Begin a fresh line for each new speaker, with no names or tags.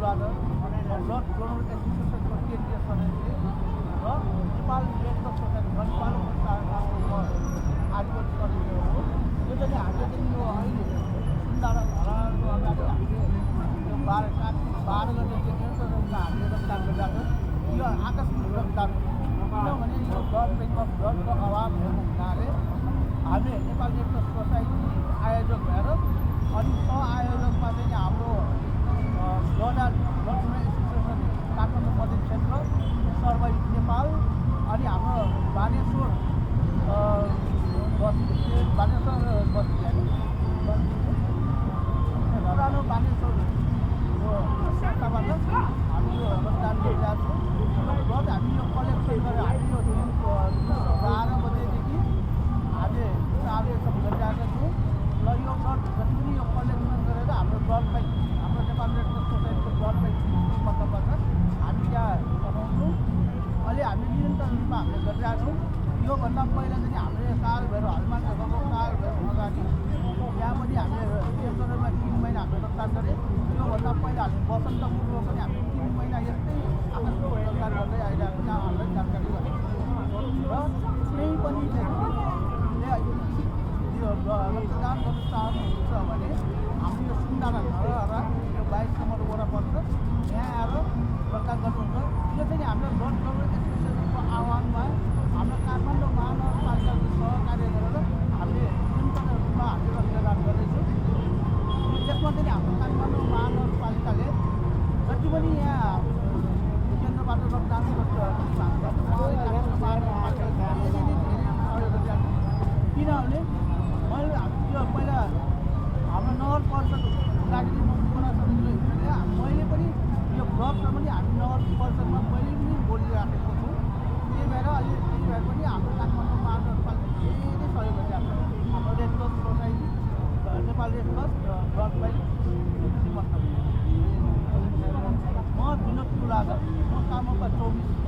Tuladhar blood donor एसोसिएसनको केन्द्रीय सदस्य र नेपाल रेड क्रस सोसाइटी नेपालको संस्थाको आदिवासी सदस्य हो। यो चाहिँ हामीले चाहिँ यो अहिले सुन्दारा धराको अगाडि हामीले यो 12 गते चाहिँ एउटा हामीले रक्तदान गरिरहेको छ। यो आकस्मिक रक्तदान किनभने यो ब्लडको अभाव भएको हुनाले हामीले नेपाल रेड क्रस सोसाइटी आयोजक भएर अनि सहआयोजकमा चाहिँ हाम्रो ब्लड डोनर एसोसिएसन काठमाडौँ मध्य क्षेत्र सर्वाइभ नेपाल अनि हाम्रो बानेश्वर बस्ती पुरानो बानेश्वरको संस्थाबाट हामी यो रक्तदान गरिरहेको छौँ। ब्लड हामी यो कलेक्सन गरेर हामी यो 12 बजेदेखि हामीले कार्यक्रम गरिरहेका छौँ र यो ब्लड जति पनि यो कलेक्सन गरेर हाम्रो ब्लड ब्याङ्क हाम्रो नेपाल रेड क्रस सोसाइटीको ब्लड ब्याङ्क तर्फबाट हामी त्यहाँ पठाउँछौँ। अहिले हामी निरन्तर रूपमा हामीले गरिरहेका छौँ। योभन्दा पहिला चाहिँ हामीले सालभर हलमान सालभर अगाडि त्यहाँ पनि हामीले सेप्टेम्बरमा 3 महिना हामीले रक्तदान गरेँ। योभन्दा पहिला हामी वसन्त पूर्व पनि हामीले 3 महिना यस्तै आकस्मिक रक्तदान गर्दै आइरहेको त्यहाँ हामीलाई जानकारी गरेको र केही पनि यो रक्तदान गर्न चाहनुहुन्छ भने हाम्रो यो सुन्दारा धरा यो 22 नम्बर वडा पर्छ यहाँ आएर रक्तदान गर्नुहुन्छ। यो चाहिँ हाम्रो ब्लड डोनर एसोसिएसनको आह्वानमा हाम्रो काठमाडौँ महानगरपालिकाको सहकार्य गरेर हामीले निरन्तर रूपमा हामीले रक्तदान गर्दैछौँ। यसमा चाहिँ हाम्रो काठमाडौँ महानगरपालिकाले जति पनि यहाँ केन्द्रबाट रक्तदान किनभने मैले यो पहिला हाम्रो नगर परिषद दार्जिलिङ मन्त्रीपरिषद समितिले मैले पनि यो ब्लकमा पनि हामी नगर परिषदमा मैले पनि बोलिराखेको छु। त्यही भएर पनि हाम्रो काठमाडौँ महानगरपालिकाले धेरै सहयोग गरिरहेको छ। हाम्रो red cross society Nepal red cross र ब्लड ब्याङ्क म विनोद तुलाधर म कामोपा 24